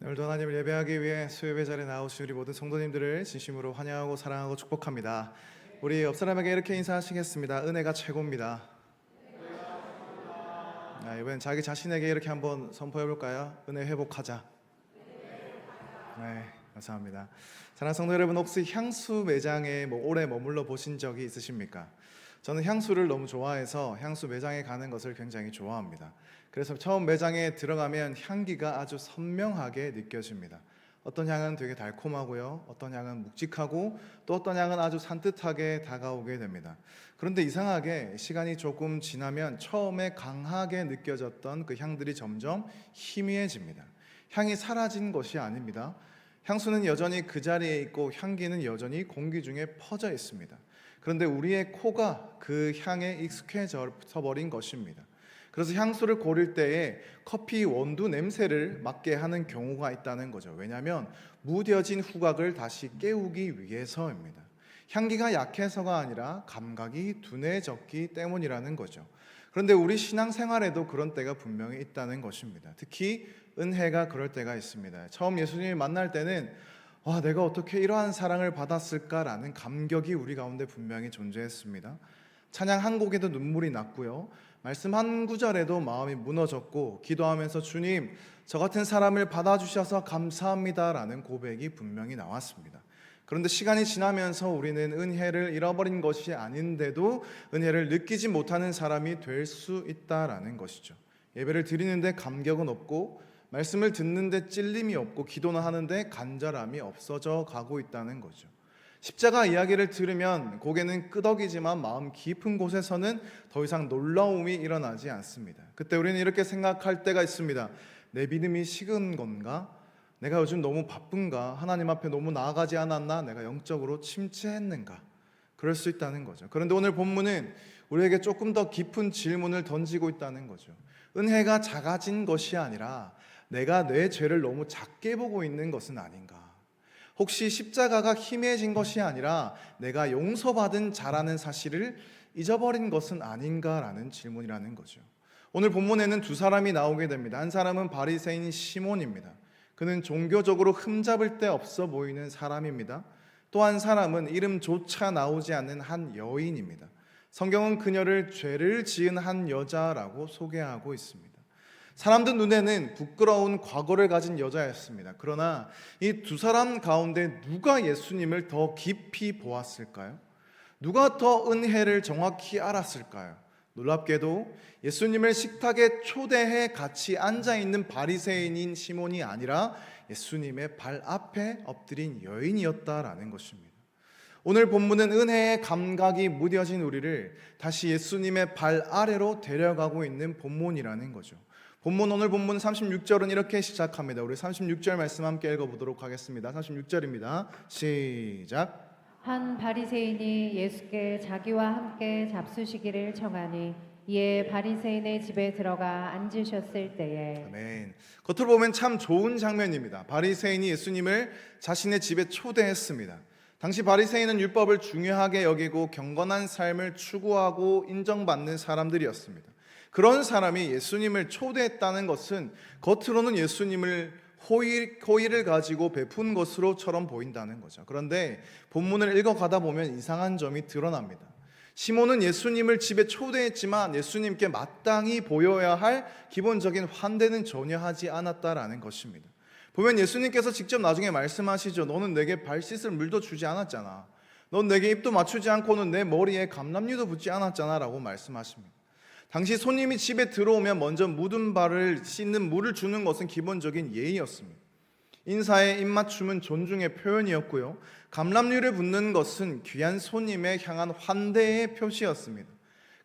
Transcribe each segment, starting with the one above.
오늘도 하나님을 예배하기 위해 수요예배 자리에 나오신 우리 모든 성도님들을 진심으로 환영하고 사랑하고 축복합니다. 우리 옆 사람에게 이렇게 인사하시겠습니다. 은혜가 최고입니다. 이번엔 자기 자신에게 이렇게 한번 선포해 볼까요? 은혜 회복하자. 네, 감사합니다. 사랑하는 성도 여러분, 혹시 향수 매장에 오래 머물러 보신 적이 있으십니까? 저는 향수를 너무 좋아해서 향수 매장에 가는 것을 굉장히 좋아합니다. 그래서 처음 매장에 들어가면 향기가 아주 선명하게 느껴집니다. 어떤 향은 되게 달콤하고요, 어떤 향은 묵직하고, 또 어떤 향은 아주 산뜻하게 다가오게 됩니다. 그런데 이상하게 시간이 조금 지나면 처음에 강하게 느껴졌던 그 향들이 점점 희미해집니다. 향이 사라진 것이 아닙니다. 향수는 여전히 그 자리에 있고 향기는 여전히 공기 중에 퍼져 있습니다. 그런데 우리의 코가 그 향에 익숙해져 버린 것입니다. 그래서 향수를 고를 때에 커피 원두 냄새를 맡게 하는 경우가 있다는 거죠. 왜냐하면 무뎌진 후각을 다시 깨우기 위해서입니다. 향기가 약해서가 아니라 감각이 둔해졌기 때문이라는 거죠. 그런데 우리 신앙생활에도 그런 때가 분명히 있다는 것입니다. 특히 은혜가 그럴 때가 있습니다. 처음 예수님을 만날 때는 내가 어떻게 이러한 사랑을 받았을까라는 감격이 우리 가운데 분명히 존재했습니다. 찬양 한 곡에도 눈물이 났고요, 말씀 한 구절에도 마음이 무너졌고, 기도하면서 주님, 저 같은 사람을 받아주셔서 감사합니다라는 고백이 분명히 나왔습니다. 그런데 시간이 지나면서 우리는 은혜를 잃어버린 것이 아닌데도 은혜를 느끼지 못하는 사람이 될 수 있다라는 것이죠. 예배를 드리는데 감격은 없고, 말씀을 듣는데 찔림이 없고, 기도는 하는데 간절함이 없어져 가고 있다는 거죠. 십자가 이야기를 들으면 고개는 끄덕이지만 마음 깊은 곳에서는 더 이상 놀라움이 일어나지 않습니다. 그때 우리는 이렇게 생각할 때가 있습니다. 내 믿음이 식은 건가? 내가 요즘 너무 바쁜가? 하나님 앞에 너무 나아가지 않았나? 내가 영적으로 침체했는가? 그럴 수 있다는 거죠. 그런데 오늘 본문은 우리에게 조금 더 깊은 질문을 던지고 있다는 거죠. 은혜가 작아진 것이 아니라 내가 내 죄를 너무 작게 보고 있는 것은 아닌가? 혹시 십자가가 희미해진 것이 아니라 내가 용서받은 자라는 사실을 잊어버린 것은 아닌가라는 질문이라는 거죠. 오늘 본문에는 두 사람이 나오게 됩니다. 한 사람은 바리새인 시몬입니다. 그는 종교적으로 흠잡을 데 없어 보이는 사람입니다. 또 한 사람은 이름조차 나오지 않는 한 여인입니다. 성경은 그녀를 죄를 지은 한 여자라고 소개하고 있습니다. 사람들 눈에는 부끄러운 과거를 가진 여자였습니다. 그러나 이 두 사람 가운데 누가 예수님을 더 깊이 보았을까요? 누가 더 은혜를 정확히 알았을까요? 놀랍게도 예수님을 식탁에 초대해 같이 앉아있는 바리새인인 시몬이 아니라 예수님의 발 앞에 엎드린 여인이었다라는 것입니다. 오늘 본문은 은혜의 감각이 무뎌진 우리를 다시 예수님의 발 아래로 데려가고 있는 본문이라는 거죠. 오늘 본문 36절은 이렇게 시작합니다. 우리 36절 말씀 함께 읽어보도록 하겠습니다. 36절입니다. 시작. 한 바리새인이 예수께 자기와 함께 잡수시기를 청하니 이에 바리새인의 집에 들어가 앉으셨을 때에. 아멘. 겉으로 보면 참 좋은 장면입니다. 바리새인이 예수님을 자신의 집에 초대했습니다. 당시 바리새인은 율법을 중요하게 여기고 경건한 삶을 추구하고 인정받는 사람들이었습니다. 그런 사람이 예수님을 초대했다는 것은 겉으로는 예수님을 호의를 가지고 베푼 것으로처럼 보인다는 거죠. 그런데 본문을 읽어가다 보면 이상한 점이 드러납니다. 시몬은 예수님을 집에 초대했지만 예수님께 마땅히 보여야 할 기본적인 환대는 전혀 하지 않았다라는 것입니다. 보면 예수님께서 직접 나중에 말씀하시죠. 너는 내게 발 씻을 물도 주지 않았잖아. 넌 내게 입도 맞추지 않고는 내 머리에 감람류도 붓지 않았잖아 라고 말씀하십니다. 당시 손님이 집에 들어오면 먼저 묻은 발을 씻는 물을 주는 것은 기본적인 예의였습니다. 인사의 입맞춤은 존중의 표현이었고요, 감람류를 붓는 것은 귀한 손님에 향한 환대의 표시였습니다.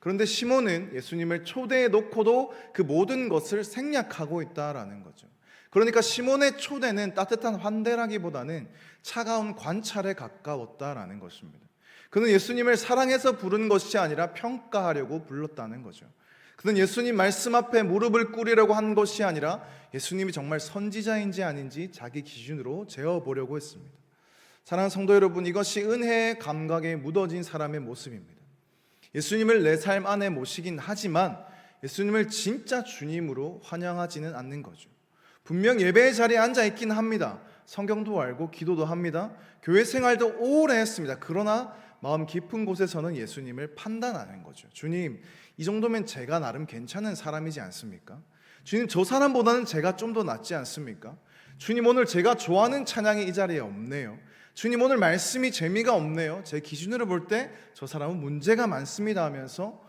그런데 시몬은 예수님을 초대해 놓고도 그 모든 것을 생략하고 있다라는 거죠. 그러니까 시몬의 초대는 따뜻한 환대라기보다는 차가운 관찰에 가까웠다라는 것입니다. 그는 예수님을 사랑해서 부른 것이 아니라 평가하려고 불렀다는 거죠. 그는 예수님 말씀 앞에 무릎을 꿇으려고 한 것이 아니라 예수님이 정말 선지자인지 아닌지 자기 기준으로 재어보려고 했습니다. 사랑하는 성도 여러분, 이것이 은혜의 감각에 묻어진 사람의 모습입니다. 예수님을 내 삶 안에 모시긴 하지만 예수님을 진짜 주님으로 환영하지는 않는 거죠. 분명 예배의 자리에 앉아 있긴 합니다. 성경도 알고 기도도 합니다. 교회 생활도 오래 했습니다. 그러나 마음 깊은 곳에서는 예수님을 판단하는 거죠. 주님, 이 정도면 제가 나름 괜찮은 사람이지 않습니까? 주님, 저 사람보다는 제가 좀 더 낫지 않습니까? 주님, 오늘 제가 좋아하는 찬양이 이 자리에 없네요. 주님, 오늘 말씀이 재미가 없네요. 제 기준으로 볼 때 저 사람은 문제가 많습니다 하면서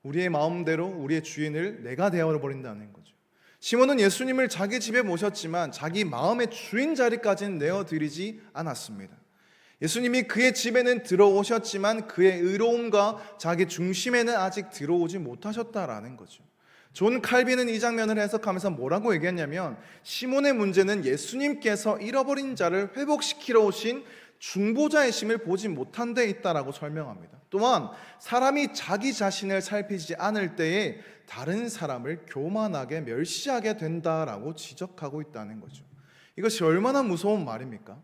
우리의 마음대로 우리의 주인을 내가 되어버린다는 거죠. 시몬은 예수님을 자기 집에 모셨지만 자기 마음의 주인 자리까지는 내어드리지 않았습니다. 예수님이 그의 집에는 들어오셨지만 그의 의로움과 자기 중심에는 아직 들어오지 못하셨다라는 거죠. 존 칼빈은 이 장면을 해석하면서 뭐라고 얘기했냐면, 시몬의 문제는 예수님께서 잃어버린 자를 회복시키러 오신 중보자의 심을 보지 못한 데 있다라고 설명합니다. 또한 사람이 자기 자신을 살피지 않을 때에 다른 사람을 교만하게 멸시하게 된다라고 지적하고 있다는 거죠. 이것이 얼마나 무서운 말입니까?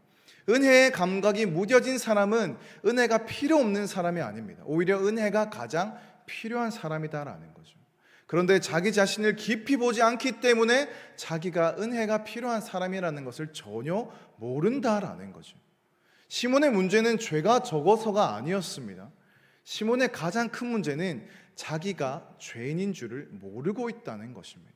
은혜의 감각이 무뎌진 사람은 은혜가 필요 없는 사람이 아닙니다. 오히려 은혜가 가장 필요한 사람이다라는 거죠. 그런데 자기 자신을 깊이 보지 않기 때문에 자기가 은혜가 필요한 사람이라는 것을 전혀 모른다라는 거죠. 시몬의 문제는 죄가 적어서가 아니었습니다. 시몬의 가장 큰 문제는 자기가 죄인인 줄을 모르고 있다는 것입니다.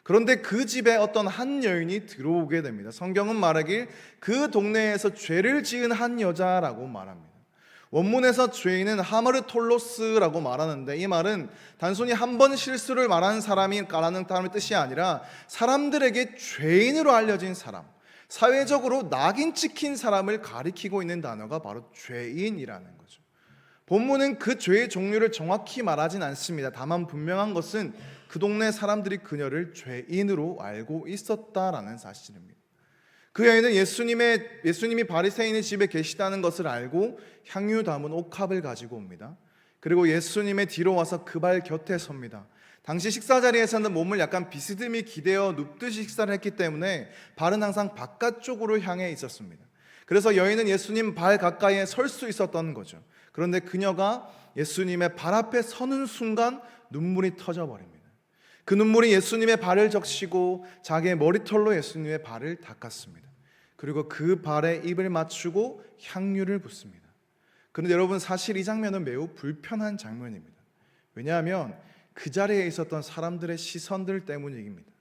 그런데 그 집에 어떤 한 여인이 들어오게 됩니다. 성경은 말하길 그 동네에서 죄를 지은 한 여자라고 말합니다. 원문에서 죄인은 하마르톨로스라고 말하는데, 이 말은 단순히 한 번 실수를 말하는 사람이라는 뜻이 아니라 사람들에게 죄인으로 알려진 사람, 사회적으로 낙인 찍힌 사람을 가리키고 있는 단어가 바로 죄인이라는 거죠. 본문은 그 죄의 종류를 정확히 말하진 않습니다. 다만 분명한 것은 그 동네 사람들이 그녀를 죄인으로 알고 있었다라는 사실입니다. 그 여인은 예수님이 바리새인의 집에 계시다는 것을 알고 향유 담은 옥합을 가지고 옵니다. 그리고 예수님의 뒤로 와서 그 발 곁에 섭니다. 당시 식사 자리에서는 몸을 약간 비스듬히 기대어 눕듯이 식사를 했기 때문에 발은 항상 바깥쪽으로 향해 있었습니다. 그래서 여인은 예수님 발 가까이에 설 수 있었던 거죠. 그런데 그녀가 예수님의 발 앞에 서는 순간 눈물이 터져버립니다. 그 눈물이 예수님의 발을 적시고 자기의 머리털로 예수님의 발을 닦았습니다. 그리고 그 발에 입을 맞추고 향유를 붓습니다. 그런데 여러분, 사실 이 장면은 매우 불편한 장면입니다. 왜냐하면 그 자리에 있었던 사람들의 시선들 때문입니다.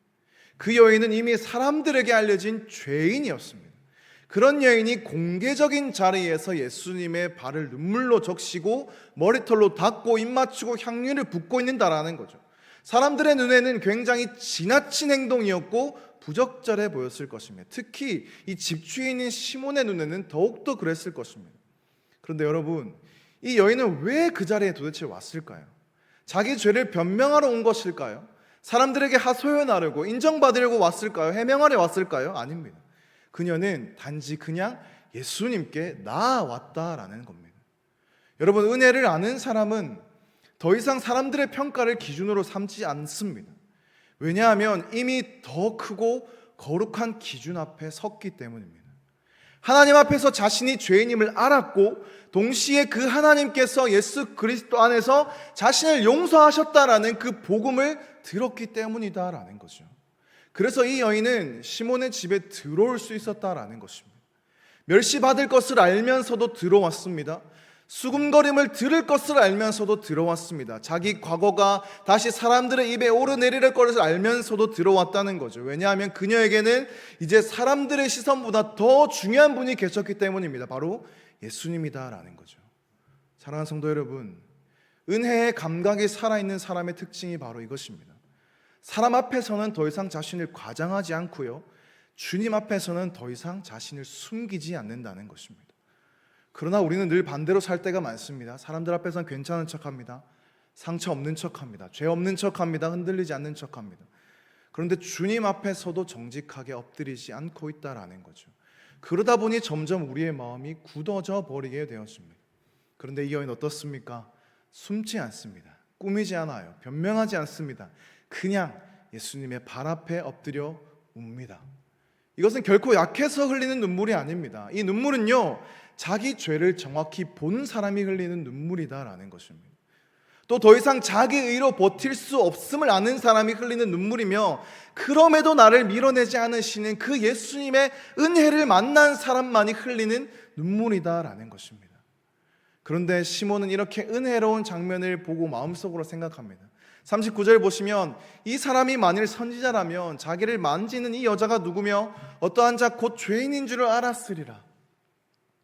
그 여인은 이미 사람들에게 알려진 죄인이었습니다. 그런 여인이 공개적인 자리에서 예수님의 발을 눈물로 적시고 머리털로 닦고 입 맞추고 향유를 붓고 있는다라는 거죠. 사람들의 눈에는 굉장히 지나친 행동이었고 부적절해 보였을 것입니다. 특히 이 집주인인 시몬의 눈에는 더욱더 그랬을 것입니다. 그런데 여러분, 이 여인은 왜 그 자리에 도대체 왔을까요? 자기 죄를 변명하러 온 것일까요? 사람들에게 하소연하려고 인정받으려고 왔을까요? 해명하려 왔을까요? 아닙니다. 그녀는 단지 그냥 예수님께 나아왔다라는 겁니다. 여러분, 은혜를 아는 사람은 더 이상 사람들의 평가를 기준으로 삼지 않습니다. 왜냐하면 이미 더 크고 거룩한 기준 앞에 섰기 때문입니다. 하나님 앞에서 자신이 죄인임을 알았고 동시에 그 하나님께서 예수 그리스도 안에서 자신을 용서하셨다라는 그 복음을 들었기 때문이다라는 거죠. 그래서 이 여인은 시몬의 집에 들어올 수 있었다라는 것입니다. 멸시받을 것을 알면서도 들어왔습니다. 수금거림을 들을 것을 알면서도 들어왔습니다. 자기 과거가 다시 사람들의 입에 오르내릴 것을 알면서도 들어왔다는 거죠. 왜냐하면 그녀에게는 이제 사람들의 시선보다 더 중요한 분이 계셨기 때문입니다. 바로 예수님이다라는 거죠. 사랑하는 성도 여러분, 은혜의 감각이 살아있는 사람의 특징이 바로 이것입니다. 사람 앞에서는 더 이상 자신을 과장하지 않고요, 주님 앞에서는 더 이상 자신을 숨기지 않는다는 것입니다. 그러나 우리는 늘 반대로 살 때가 많습니다. 사람들 앞에서는 괜찮은 척합니다. 상처 없는 척합니다. 죄 없는 척합니다. 흔들리지 않는 척합니다. 그런데 주님 앞에서도 정직하게 엎드리지 않고 있다라는 거죠. 그러다 보니 점점 우리의 마음이 굳어져 버리게 되었습니다. 그런데 이 여인 어떻습니까? 숨지 않습니다. 꾸미지 않아요. 변명하지 않습니다. 그냥 예수님의 발 앞에 엎드려 웁니다. 이것은 결코 약해서 흘리는 눈물이 아닙니다. 이 눈물은요, 자기 죄를 정확히 본 사람이 흘리는 눈물이다라는 것입니다. 또 더 이상 자기 의로 버틸 수 없음을 아는 사람이 흘리는 눈물이며, 그럼에도 나를 밀어내지 않으시는 그 예수님의 은혜를 만난 사람만이 흘리는 눈물이다라는 것입니다. 그런데 시몬은 이렇게 은혜로운 장면을 보고 마음속으로 생각합니다. 39절 보시면, 이 사람이 만일 선지자라면 자기를 만지는 이 여자가 누구며 어떠한 자 곧 죄인인 줄을 알았으리라.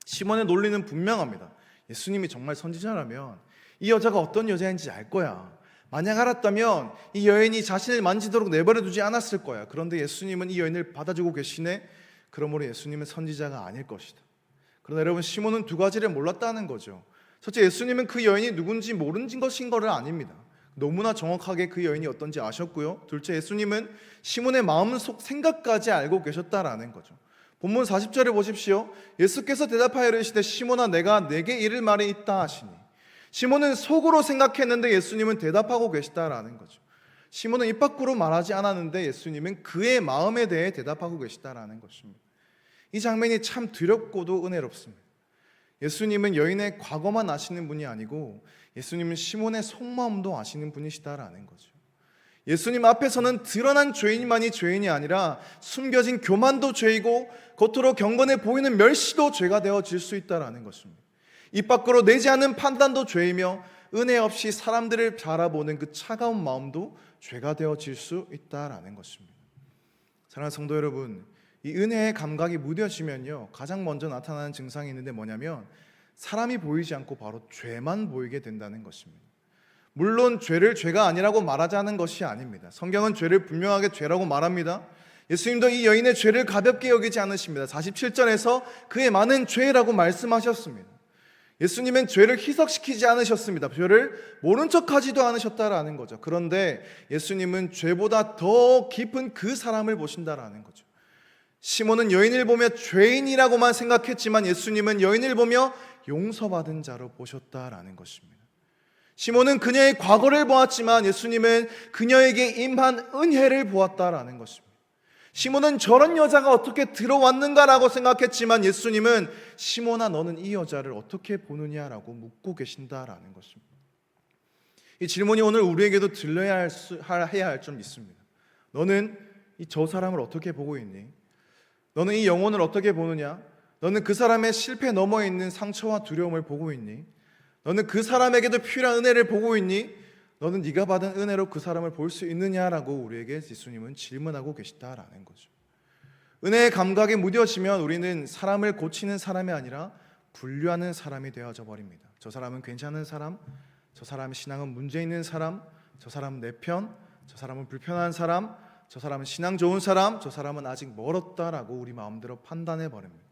시몬의 논리는 분명합니다. 예수님이 정말 선지자라면 이 여자가 어떤 여자인지 알 거야. 만약 알았다면 이 여인이 자신을 만지도록 내버려 두지 않았을 거야. 그런데 예수님은 이 여인을 받아주고 계시네. 그러므로 예수님은 선지자가 아닐 것이다. 그러나 여러분, 시몬은 두 가지를 몰랐다는 거죠. 첫째, 예수님은 그 여인이 누군지 모르는 것인 것을 아닙니다. 너무나 정확하게 그 여인이 어떤지 아셨고요. 둘째, 예수님은 시몬의 마음속 생각까지 알고 계셨다라는 거죠. 본문 40절에 보십시오. 예수께서 대답하여 이르시되 시몬아, 내가 내게 이를 말이 있다 하시니. 시몬은 속으로 생각했는데 예수님은 대답하고 계시다라는 거죠. 시몬은 입 밖으로 말하지 않았는데 예수님은 그의 마음에 대해 대답하고 계시다라는 것입니다. 이 장면이 참 두렵고도 은혜롭습니다. 예수님은 여인의 과거만 아시는 분이 아니고 예수님은 시몬의 속마음도 아시는 분이시다라는 거죠. 예수님 앞에서는 드러난 죄인만이 죄인이 아니라 숨겨진 교만도 죄이고 겉으로 경건해 보이는 멸시도 죄가 되어질 수 있다라는 것입니다. 입 밖으로 내지 않는 판단도 죄이며 은혜 없이 사람들을 바라보는 그 차가운 마음도 죄가 되어질 수 있다라는 것입니다. 사랑하는 성도 여러분, 이 은혜의 감각이 무뎌지면요, 가장 먼저 나타나는 증상이 있는데 뭐냐면 사람이 보이지 않고 바로 죄만 보이게 된다는 것입니다. 물론 죄를 죄가 아니라고 말하자는 것이 아닙니다. 성경은 죄를 분명하게 죄라고 말합니다. 예수님도 이 여인의 죄를 가볍게 여기지 않으십니다. 47절에서 그의 많은 죄라고 말씀하셨습니다. 예수님은 죄를 희석시키지 않으셨습니다. 죄를 모른 척하지도 않으셨다라는 거죠. 그런데 예수님은 죄보다 더 깊은 그 사람을 보신다라는 거죠. 시몬은 여인을 보며 죄인이라고만 생각했지만 예수님은 여인을 보며 용서받은 자로 보셨다라는 것입니다. 시몬은 그녀의 과거를 보았지만 예수님은 그녀에게 임한 은혜를 보았다라는 것입니다. 시몬은 저런 여자가 어떻게 들어왔는가라고 생각했지만 예수님은 시몬아, 너는 이 여자를 어떻게 보느냐라고 묻고 계신다라는 것입니다. 이 질문이 오늘 우리에게도 들려야 해야 할 점 있습니다. 너는 저 사람을 어떻게 보고 있니? 너는 이 영혼을 어떻게 보느냐? 너는 그 사람의 실패 너머에 있는 상처와 두려움을 보고 있니? 너는 그 사람에게도 필요한 은혜를 보고 있니? 너는 네가 받은 은혜로 그 사람을 볼 수 있느냐라고 우리에게 예수님은 질문하고 계시다라는 거죠. 은혜의 감각이 무뎌지면 우리는 사람을 고치는 사람이 아니라 분류하는 사람이 되어져 버립니다. 저 사람은 괜찮은 사람, 저 사람의 신앙은 문제 있는 사람, 저 사람은 내 편, 저 사람은 불편한 사람, 저 사람은 신앙 좋은 사람, 저 사람은 아직 멀었다라고 우리 마음대로 판단해 버립니다.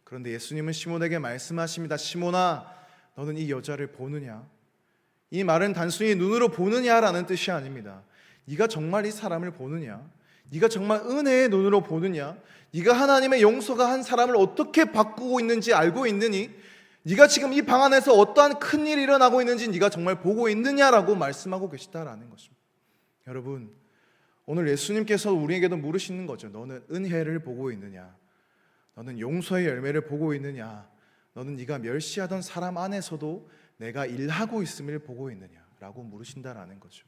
그런데 예수님은 시몬에게 말씀하십니다. 시몬아, 너는 이 여자를 보느냐? 이 말은 단순히 눈으로 보느냐라는 뜻이 아닙니다. 네가 정말 이 사람을 보느냐? 네가 정말 은혜의 눈으로 보느냐? 네가 하나님의 용서가 한 사람을 어떻게 바꾸고 있는지 알고 있느니? 네가 지금 이 방 안에서 어떠한 큰일이 일어나고 있는지 네가 정말 보고 있느냐라고 말씀하고 계시다라는 것입니다. 여러분, 오늘 예수님께서 우리에게도 물으시는 거죠. 너는 은혜를 보고 있느냐? 너는 용서의 열매를 보고 있느냐? 너는 네가 멸시하던 사람 안에서도 내가 일하고 있음을 보고 있느냐라고 물으신다라는 거죠.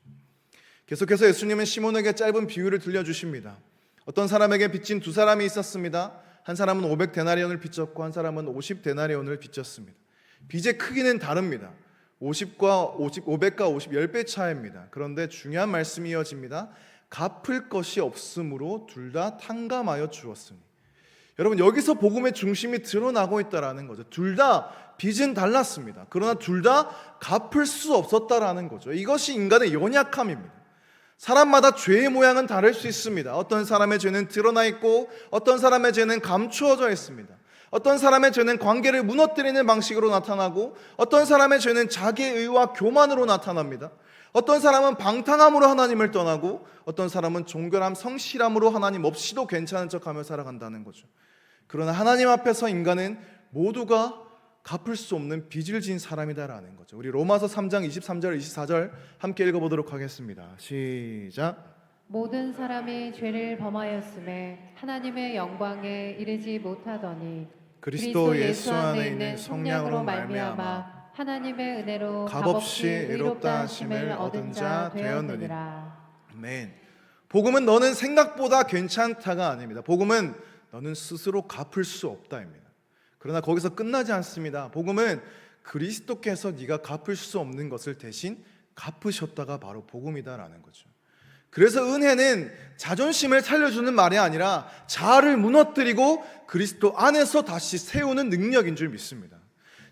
계속해서 예수님은 시몬에게 짧은 비유를 들려주십니다. 어떤 사람에게 빚진 두 사람이 있었습니다. 한 사람은 500데나리온을 빚졌고 한 사람은 50데나리온을 빚졌습니다. 빚의 크기는 다릅니다. 500과 50, 10배 차이입니다. 그런데 중요한 말씀이 이어집니다. 갚을 것이 없으므로 둘 다 탕감하여 주었으니. 여러분, 여기서 복음의 중심이 드러나고 있다라는 거죠. 둘 다 빚은 달랐습니다. 그러나 둘 다 갚을 수 없었다라는 거죠. 이것이 인간의 연약함입니다. 사람마다 죄의 모양은 다를 수 있습니다. 어떤 사람의 죄는 드러나 있고 어떤 사람의 죄는 감추어져 있습니다. 어떤 사람의 죄는 관계를 무너뜨리는 방식으로 나타나고 어떤 사람의 죄는 자기의 의와 교만으로 나타납니다. 어떤 사람은 방탕함으로 하나님을 떠나고 어떤 사람은 종결함, 성실함으로 하나님 없이도 괜찮은 척하며 살아간다는 거죠. 그러나 하나님 앞에서 인간은 모두가 갚을 수 없는 빚을 진 사람이다라는 거죠. 우리 로마서 3장 23절 24절 함께 읽어보도록 하겠습니다. 시작. 모든 사람이 죄를 범하였음에 하나님의 영광에 이르지 못하더니 그리스도 예수 안에 있는 성령으로 말미암아 하나님의 은혜로 값없이 의롭다 하심을 얻은 자 되었느니라. 되었느니라. 아멘. 복음은 너는 생각보다 괜찮다가 아닙니다. 복음은 너는 스스로 갚을 수 없다입니다. 그러나 거기서 끝나지 않습니다. 복음은 그리스도께서 네가 갚을 수 없는 것을 대신 갚으셨다가 바로 복음이다라는 거죠. 그래서 은혜는 자존심을 살려주는 말이 아니라 자아를 무너뜨리고 그리스도 안에서 다시 세우는 능력인 줄 믿습니다.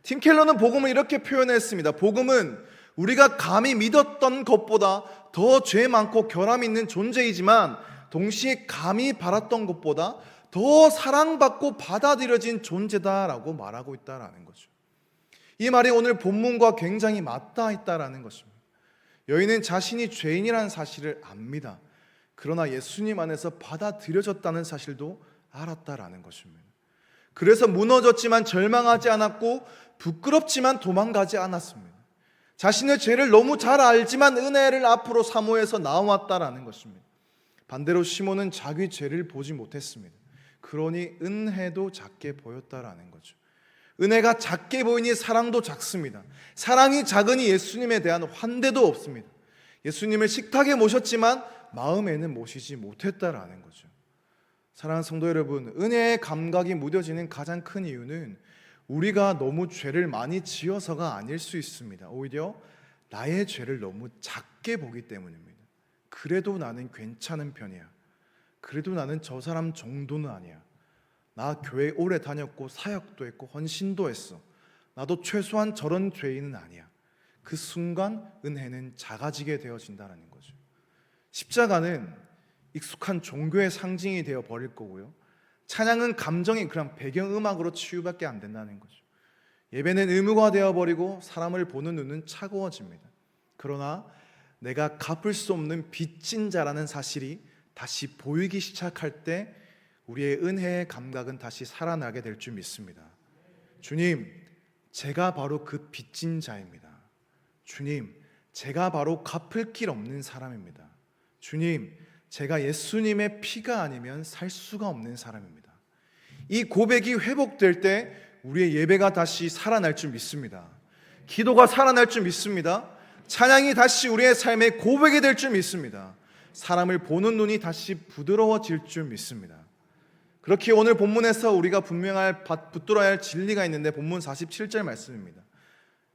팀 켈러는 복음을 이렇게 표현했습니다. 복음은 우리가 감히 믿었던 것보다 더 죄 많고 결함 있는 존재이지만 동시에 감히 바랐던 것보다 더 사랑받고 받아들여진 존재다라고 말하고 있다라는 거죠. 이 말이 오늘 본문과 굉장히 맞닿아 있다라는 것입니다. 여인은 자신이 죄인이라는 사실을 압니다. 그러나 예수님 안에서 받아들여졌다는 사실도 알았다라는 것입니다. 그래서 무너졌지만 절망하지 않았고 부끄럽지만 도망가지 않았습니다. 자신의 죄를 너무 잘 알지만 은혜를 앞으로 사모해서 나왔다라는 것입니다. 반대로 시몬은 자기 죄를 보지 못했습니다. 그러니 은혜도 작게 보였다라는 거죠. 은혜가 작게 보이니 사랑도 작습니다. 사랑이 작으니 예수님에 대한 환대도 없습니다. 예수님을 식탁에 모셨지만 마음에는 모시지 못했다라는 거죠. 사랑하는 성도 여러분, 은혜의 감각이 무뎌지는 가장 큰 이유는 우리가 너무 죄를 많이 지어서가 아닐 수 있습니다. 오히려 나의 죄를 너무 작게 보기 때문입니다. 그래도 나는 괜찮은 편이야. 그래도 나는 저 사람 정도는 아니야. 나 교회 오래 다녔고 사역도 했고 헌신도 했어. 나도 최소한 저런 죄인은 아니야. 그 순간 은혜는 작아지게 되어진다는 거죠. 십자가는 익숙한 종교의 상징이 되어 버릴 거고요. 찬양은 감정이 그냥 배경음악으로 치유밖에 안 된다는 거죠. 예배는 의무가 되어버리고 사람을 보는 눈은 차가워집니다. 그러나 내가 갚을 수 없는 빚진 자라는 사실이 다시 보이기 시작할 때 우리의 은혜의 감각은 다시 살아나게 될 줄 믿습니다. 주님, 제가 바로 그 빚진 자입니다. 주님, 제가 바로 갚을 길 없는 사람입니다. 주님, 제가 예수님의 피가 아니면 살 수가 없는 사람입니다. 이 고백이 회복될 때 우리의 예배가 다시 살아날 줄 믿습니다. 기도가 살아날 줄 믿습니다. 찬양이 다시 우리의 삶의 고백이 될 줄 믿습니다. 사람을 보는 눈이 다시 부드러워질 줄 믿습니다. 그렇게 오늘 본문에서 우리가 붙들어야 할 진리가 있는데 본문 47절 말씀입니다.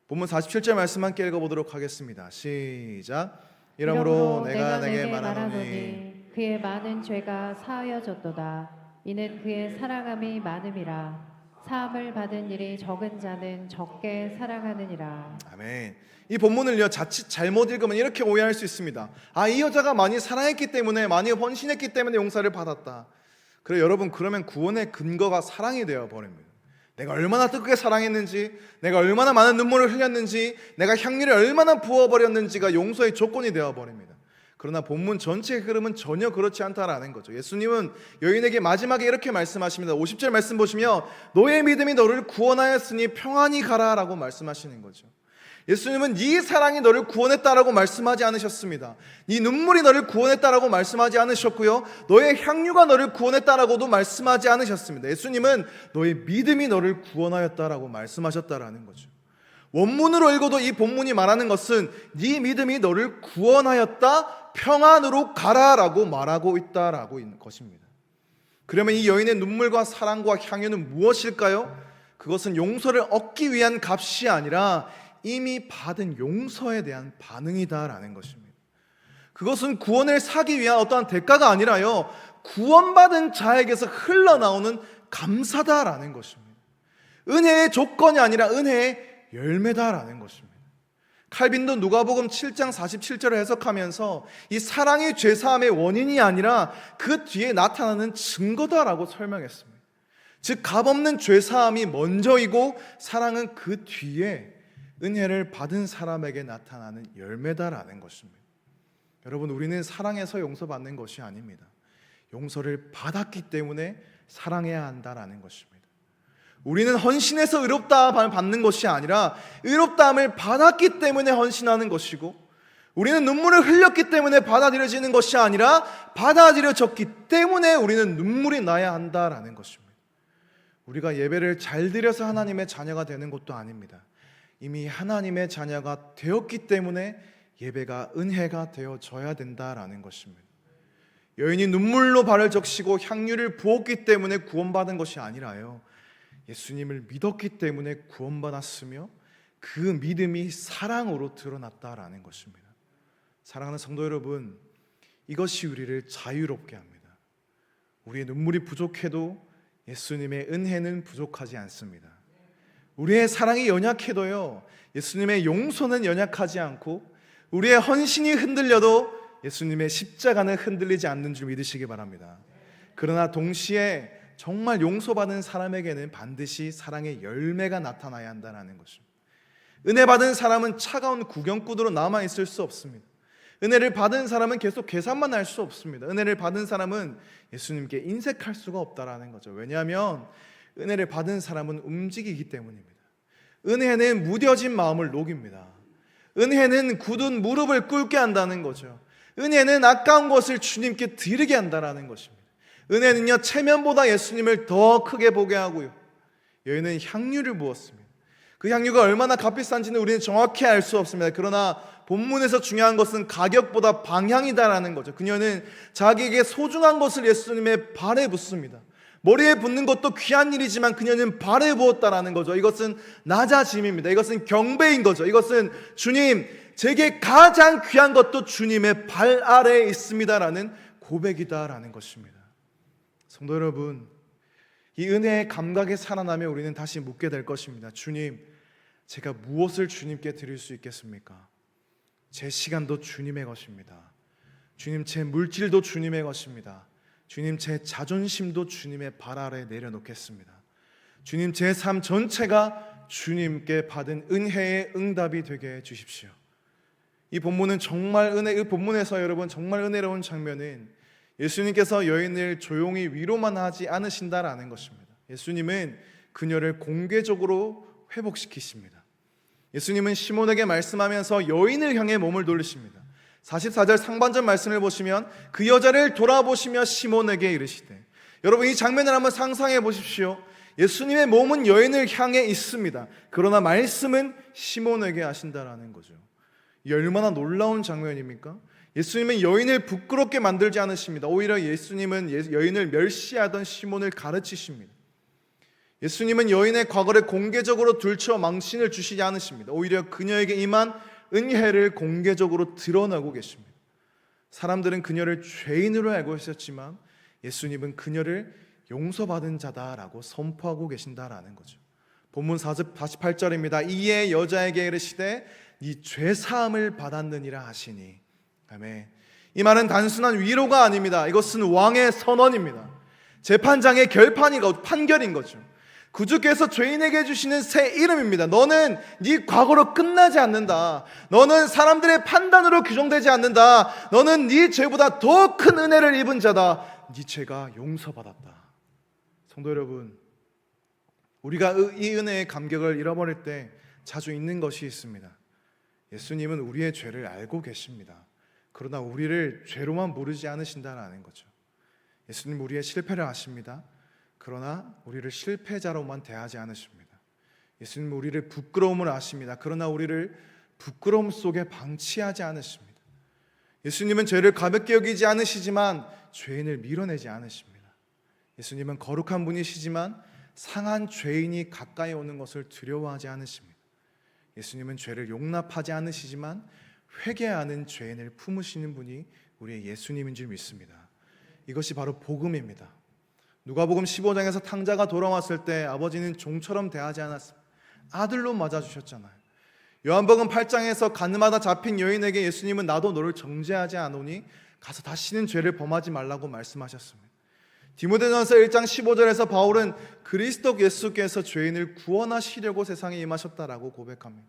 본문 47절 말씀 함께 읽어보도록 하겠습니다. 시작. 이러므로 내가 내게 말하노니 그의 많은 죄가 사하여졌도다. 이는 그의 사랑함이 많음이라. 사함을 받은 일이 적은 자는 적게 사랑하느니라. 아멘. 이 본문을요 자칫 잘못 읽으면 이렇게 오해할 수 있습니다. 이 여자가 많이 사랑했기 때문에, 많이 헌신했기 때문에 용서를 받았다. 그래 여러분, 그러면 구원의 근거가 사랑이 되어 버립니다. 내가 얼마나 뜨겁게 사랑했는지, 내가 얼마나 많은 눈물을 흘렸는지, 내가 향유를 얼마나 부어버렸는지가 용서의 조건이 되어 버립니다. 그러나 본문 전체의 흐름은 전혀 그렇지 않다라는 거죠. 예수님은 여인에게 마지막에 이렇게 말씀하십니다. 50절 말씀 보시면 너의 믿음이 너를 구원하였으니 평안히 가라라고 말씀하시는 거죠. 예수님은 네 사랑이 너를 구원했다라고 말씀하지 않으셨습니다. 네 눈물이 너를 구원했다라고 말씀하지 않으셨고요, 너의 향유가 너를 구원했다라고도 말씀하지 않으셨습니다. 예수님은 너의 믿음이 너를 구원하였다라고 말씀하셨다라는 거죠. 원문으로 읽어도 이 본문이 말하는 것은 네 믿음이 너를 구원하였다, 평안으로 가라라고 말하고 있다라고 있는 것입니다. 그러면 이 여인의 눈물과 사랑과 향유는 무엇일까요? 그것은 용서를 얻기 위한 값이 아니라 이미 받은 용서에 대한 반응이다라는 것입니다. 그것은 구원을 사기 위한 어떠한 대가가 아니라요, 구원받은 자에게서 흘러나오는 감사다라는 것입니다. 은혜의 조건이 아니라 은혜의 열매다라는 것입니다. 칼빈도 누가복음 7장 47절을 해석하면서 이 사랑이 죄사함의 원인이 아니라 그 뒤에 나타나는 증거다라고 설명했습니다. 즉 값없는 죄사함이 먼저이고 사랑은 그 뒤에 은혜를 받은 사람에게 나타나는 열매다라는 것입니다. 여러분, 우리는 사랑해서 용서받는 것이 아닙니다. 용서를 받았기 때문에 사랑해야 한다라는 것입니다. 우리는 헌신해서 의롭다 받는 것이 아니라 의롭다함을 받았기 때문에 헌신하는 것이고, 우리는 눈물을 흘렸기 때문에 받아들여지는 것이 아니라 받아들여졌기 때문에 우리는 눈물이 나야 한다라는 것입니다. 우리가 예배를 잘 드려서 하나님의 자녀가 되는 것도 아닙니다. 이미 하나님의 자녀가 되었기 때문에 예배가 은혜가 되어져야 된다라는 것입니다. 여인이 눈물로 발을 적시고 향유를 부었기 때문에 구원받은 것이 아니라요, 예수님을 믿었기 때문에 구원받았으며 그 믿음이 사랑으로 드러났다라는 것입니다. 사랑하는 성도 여러분, 이것이 우리를 자유롭게 합니다. 우리의 눈물이 부족해도 예수님의 은혜는 부족하지 않습니다. 우리의 사랑이 연약해도요, 예수님의 용서는 연약하지 않고, 우리의 헌신이 흔들려도 예수님의 십자가는 흔들리지 않는 줄 믿으시기 바랍니다. 그러나 동시에 정말 용서받은 사람에게는 반드시 사랑의 열매가 나타나야 한다는 것입니다. 은혜 받은 사람은 차가운 구경꾼으로 남아있을 수 없습니다. 은혜를 받은 사람은 계속 계산만 할 수 없습니다. 은혜를 받은 사람은 예수님께 인색할 수가 없다라는 거죠. 왜냐하면 은혜를 받은 사람은 움직이기 때문입니다. 은혜는 무뎌진 마음을 녹입니다. 은혜는 굳은 무릎을 꿇게 한다는 거죠. 은혜는 아까운 것을 주님께 드리게 한다는 것입니다. 은혜는요, 체면보다 예수님을 더 크게 보게 하고요, 여인은 향유를 부었습니다. 그 향유가 얼마나 값비싼지는 우리는 정확히 알 수 없습니다. 그러나 본문에서 중요한 것은 가격보다 방향이다라는 거죠. 그녀는 자기에게 소중한 것을 예수님의 발에 붓습니다. 머리에 붓는 것도 귀한 일이지만 그녀는 발에 부었다라는 거죠. 이것은 낮아짐입니다. 이것은 경배인 거죠. 이것은 주님, 제게 가장 귀한 것도 주님의 발 아래에 있습니다라는 고백이다라는 것입니다. 성도 여러분, 이 은혜의 감각에 살아나며 우리는 다시 묻게 될 것입니다. 주님, 제가 무엇을 주님께 드릴 수 있겠습니까? 제 시간도 주님의 것입니다. 주님, 제 물질도 주님의 것입니다. 주님, 제 자존심도 주님의 발 아래에 내려놓겠습니다. 주님, 제 삶 전체가 주님께 받은 은혜의 응답이 되게 해 주십시오. 이 본문은 정말 이 본문에서 여러분 정말 은혜로운 장면은 예수님께서 여인을 조용히 위로만 하지 않으신다라는 것입니다. 예수님은 그녀를 공개적으로 회복시키십니다. 예수님은 시몬에게 말씀하면서 여인을 향해 몸을 돌리십니다. 44절 상반절 말씀을 보시면 그 여자를 돌아보시며 시몬에게 이르시되, 여러분 이 장면을 한번 상상해 보십시오. 예수님의 몸은 여인을 향해 있습니다. 그러나 말씀은 시몬에게 하신다라는 거죠. 이 얼마나 놀라운 장면입니까? 예수님은 여인을 부끄럽게 만들지 않으십니다. 오히려 예수님은 여인을 멸시하던 시몬을 가르치십니다. 예수님은 여인의 과거를 공개적으로 들춰 망신을 주시지 않으십니다. 오히려 그녀에게 임한 은혜를 공개적으로 드러나고 계십니다. 사람들은 그녀를 죄인으로 알고 있었지만 예수님은 그녀를 용서받은 자다라고 선포하고 계신다라는 거죠. 본문 48절입니다. 이에 여자에게 이르시되 네 죄사함을 받았느니라 하시니. 아멘. 이 말은 단순한 위로가 아닙니다. 이것은 왕의 선언입니다. 재판장의 판결인 거죠. 구주께서 죄인에게 주시는 새 이름입니다. 너는 네 과거로 끝나지 않는다. 너는 사람들의 판단으로 규정되지 않는다. 너는 네 죄보다 더 큰 은혜를 입은 자다. 네 죄가 용서받았다. 성도 여러분, 우리가 이 은혜의 감격을 잃어버릴 때 자주 있는 것이 있습니다. 예수님은 우리의 죄를 알고 계십니다. 그러나 우리를 죄로만 모르지 않으신다는 거죠. 예수님 우리의 실패를 아십니다. 그러나 우리를 실패자로만 대하지 않으십니다. 예수님 우리를 부끄러움을 아십니다. 그러나 우리를 부끄러움 속에 방치하지 않으십니다. 예수님은 죄를 가볍게 여기지 않으시지만 죄인을 밀어내지 않으십니다. 예수님은 거룩한 분이시지만 상한 죄인이 가까이 오는 것을 두려워하지 않으십니다. 예수님은 죄를 용납하지 않으시지만 회개하는 죄인을 품으시는 분이 우리의 예수님인 줄 믿습니다. 이것이 바로 복음입니다. 누가복음 15장에서 탕자가 돌아왔을 때 아버지는 종처럼 대하지 않았습니다. 아들로 맞아주셨잖아요. 요한복음 8장에서 가늠하다 잡힌 여인에게 예수님은 나도 너를 정죄하지 않으니 가서 다시는 죄를 범하지 말라고 말씀하셨습니다. 디모데전서 1장 15절에서 바울은 그리스도 예수께서 죄인을 구원하시려고 세상에 임하셨다라고 고백합니다.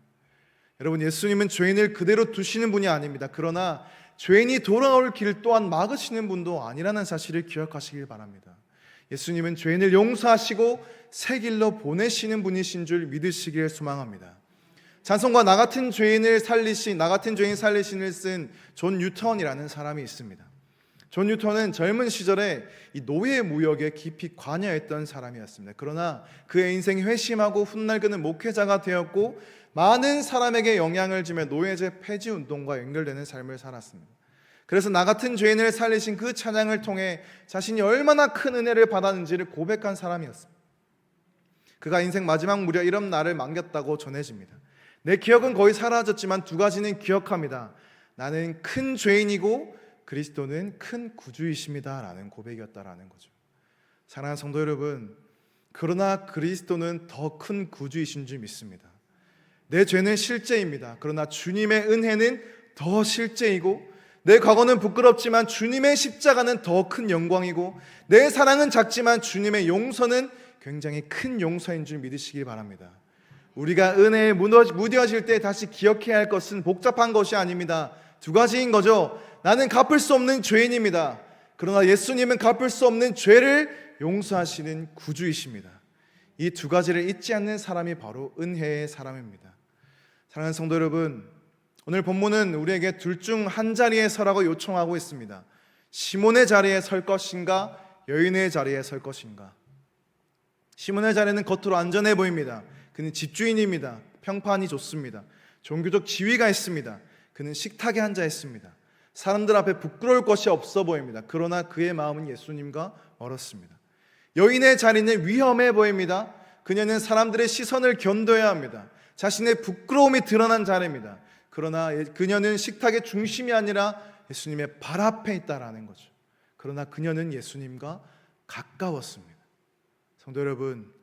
여러분, 예수님은 죄인을 그대로 두시는 분이 아닙니다. 그러나 죄인이 돌아올 길 또한 막으시는 분도 아니라는 사실을 기억하시길 바랍니다. 예수님은 죄인을 용서하시고 새 길로 보내시는 분이신 줄 믿으시길 소망합니다. 찬송가 나 같은 죄인 살리신을 쓴 존 뉴턴이라는 사람이 있습니다. 존 뉴턴은 젊은 시절에 이 노예 무역에 깊이 관여했던 사람이었습니다. 그러나 그의 인생이 회심하고 훗날 그는 목회자가 되었고 많은 사람에게 영향을 주며 노예제 폐지 운동과 연결되는 삶을 살았습니다. 그래서 나 같은 죄인을 살리신 그 찬양을 통해 자신이 얼마나 큰 은혜를 받았는지를 고백한 사람이었습니다. 그가 인생 마지막 무렵 이런 날을 남겼다고 전해집니다. 내 기억은 거의 사라졌지만 두 가지는 기억합니다. 나는 큰 죄인이고 그리스도는 큰 구주이십니다 라는 고백이었다라는 거죠. 사랑하는 성도 여러분, 그러나 그리스도는 더 큰 구주이신 줄 믿습니다. 내 죄는 실제입니다. 그러나 주님의 은혜는 더 실제이고, 내 과거는 부끄럽지만 주님의 십자가는 더 큰 영광이고, 내 사랑은 작지만 주님의 용서는 굉장히 큰 용서인 줄 믿으시기 바랍니다. 우리가 은혜에 무뎌질 때 다시 기억해야 할 것은 복잡한 것이 아닙니다. 두 가지인 거죠. 나는 갚을 수 없는 죄인입니다. 그러나 예수님은 갚을 수 없는 죄를 용서하시는 구주이십니다. 이 두 가지를 잊지 않는 사람이 바로 은혜의 사람입니다. 사랑하는 성도 여러분, 오늘 본문은 우리에게 둘 중 한 자리에 서라고 요청하고 있습니다. 시몬의 자리에 설 것인가, 여인의 자리에 설 것인가. 시몬의 자리는 겉으로 안전해 보입니다. 그는 집주인입니다. 평판이 좋습니다. 종교적 지위가 있습니다. 그는 식탁에 앉아 있습니다. 사람들 앞에 부끄러울 것이 없어 보입니다. 그러나 그의 마음은 예수님과 멀었습니다. 여인의 자리는 위험해 보입니다. 그녀는 사람들의 시선을 견뎌야 합니다. 자신의 부끄러움이 드러난 자리입니다. 그러나 그녀는 식탁의 중심이 아니라 예수님의 발 앞에 있다라는 거죠. 그러나 그녀는 예수님과 가까웠습니다. 성도 여러분,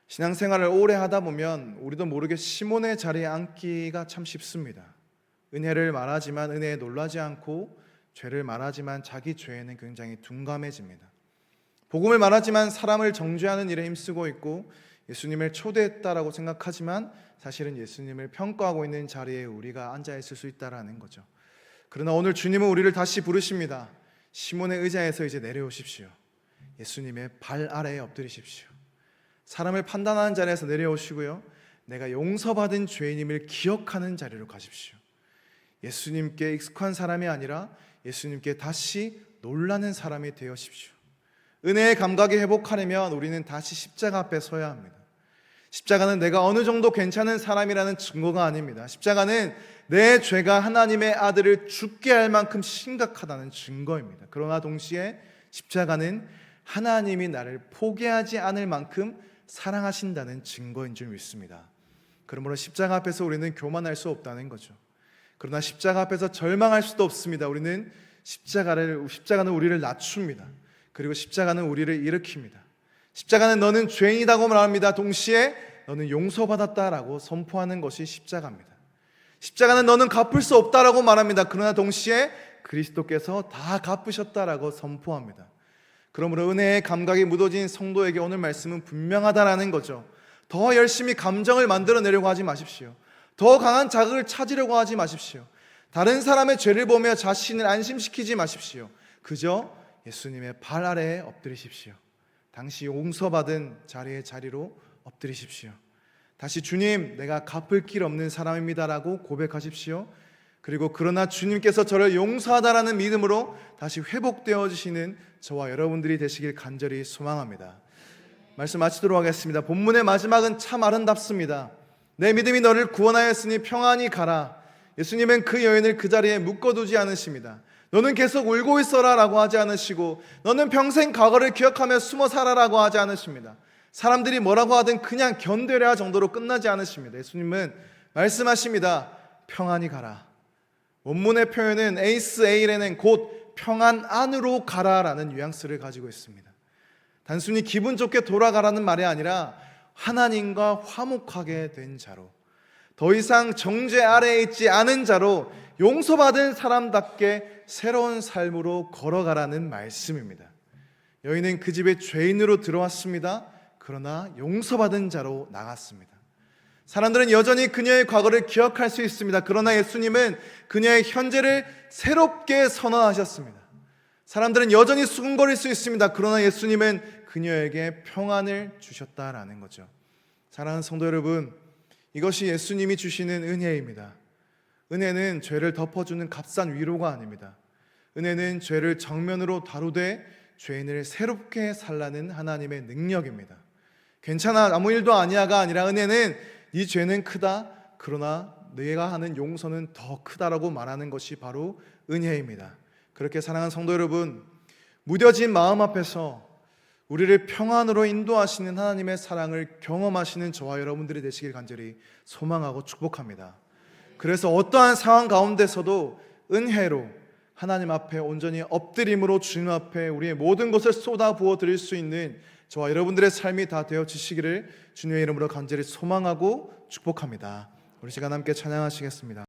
신앙생활을 오래 하다 보면 우리도 모르게 시몬의 자리에 앉기가 참 쉽습니다. 은혜를 말하지만 은혜에 놀라지 않고, 죄를 말하지만 자기 죄에는 굉장히 둔감해집니다. 복음을 말하지만 사람을 정죄하는 일에 힘쓰고 있고, 예수님을 초대했다라고 생각하지만 사실은 예수님을 평가하고 있는 자리에 우리가 앉아 있을 수 있다라는 거죠. 그러나 오늘 주님은 우리를 다시 부르십니다. 시몬의 의자에서 이제 내려오십시오. 예수님의 발 아래에 엎드리십시오. 사람을 판단하는 자리에서 내려오시고요, 내가 용서받은 죄인임을 기억하는 자리로 가십시오. 예수님께 익숙한 사람이 아니라 예수님께 다시 놀라는 사람이 되어십시오. 은혜의 감각이 회복하려면 우리는 다시 십자가 앞에 서야 합니다. 십자가는 내가 어느 정도 괜찮은 사람이라는 증거가 아닙니다. 십자가는 내 죄가 하나님의 아들을 죽게 할 만큼 심각하다는 증거입니다. 그러나 동시에 십자가는 하나님이 나를 포기하지 않을 만큼 사랑하신다는 증거인 줄 믿습니다. 그러므로 십자가 앞에서 우리는 교만할 수 없다는 거죠. 그러나 십자가 앞에서 절망할 수도 없습니다. 우리는 십자가는 우리를 낮춥니다. 그리고 십자가는 우리를 일으킵니다. 십자가는 너는 죄인이라고 말합니다. 동시에 너는 용서받았다라고 선포하는 것이 십자가입니다. 십자가는 너는 갚을 수 없다라고 말합니다. 그러나 동시에 그리스도께서 다 갚으셨다라고 선포합니다. 그러므로 은혜의 감각이 묻어진 성도에게 오늘 말씀은 분명하다라는 거죠. 더 열심히 감정을 만들어내려고 하지 마십시오. 더 강한 자극을 찾으려고 하지 마십시오. 다른 사람의 죄를 보며 자신을 안심시키지 마십시오. 그저 예수님의 발 아래에 엎드리십시오. 당시 용서받은 자리로 엎드리십시오. 다시 주님, 내가 갚을 길 없는 사람입니다라고 고백하십시오. 그리고 그러나 주님께서 저를 용서하다라는 믿음으로 다시 회복되어지시는 저와 여러분들이 되시길 간절히 소망합니다. 말씀 마치도록 하겠습니다. 본문의 마지막은 참 아름답습니다. 내 믿음이 너를 구원하였으니 평안히 가라. 예수님은 그 여인을 그 자리에 묶어두지 않으십니다. 너는 계속 울고 있어라 라고 하지 않으시고, 너는 평생 과거를 기억하며 숨어 살아라고 하지 않으십니다. 사람들이 뭐라고 하든 그냥 견뎌라 정도로 끝나지 않으십니다. 예수님은 말씀하십니다. 평안히 가라. 원문의 표현은 에이스 에이레는 곧 평안 안으로 가라라는 뉘앙스를 가지고 있습니다. 단순히 기분 좋게 돌아가라는 말이 아니라 하나님과 화목하게 된 자로, 더 이상 정죄 아래에 있지 않은 자로 용서받은 사람답게 새로운 삶으로 걸어가라는 말씀입니다. 여인은 그 집에 죄인으로 들어왔습니다. 그러나 용서받은 자로 나갔습니다. 사람들은 여전히 그녀의 과거를 기억할 수 있습니다. 그러나 예수님은 그녀의 현재를 새롭게 선언하셨습니다. 사람들은 여전히 수군거릴 수 있습니다. 그러나 예수님은 그녀에게 평안을 주셨다라는 거죠. 사랑하는 성도 여러분, 이것이 예수님이 주시는 은혜입니다. 은혜는 죄를 덮어주는 값싼 위로가 아닙니다. 은혜는 죄를 정면으로 다루되 죄인을 새롭게 살라는 하나님의 능력입니다. 괜찮아, 아무 일도 아니야가 아니라 은혜는 네 죄는 크다, 그러나 내가 하는 용서는 더 크다라고 말하는 것이 바로 은혜입니다. 그렇게 사랑하는 성도 여러분, 무뎌진 마음 앞에서 우리를 평안으로 인도하시는 하나님의 사랑을 경험하시는 저와 여러분들이 되시길 간절히 소망하고 축복합니다. 그래서 어떠한 상황 가운데서도 은혜로 하나님 앞에 온전히 엎드림으로 주님 앞에 우리의 모든 것을 쏟아 부어 드릴 수 있는 저와 여러분들의 삶이 다 되어지시기를 주님의 이름으로 간절히 소망하고 축복합니다. 우리 시간 함께 찬양하시겠습니다.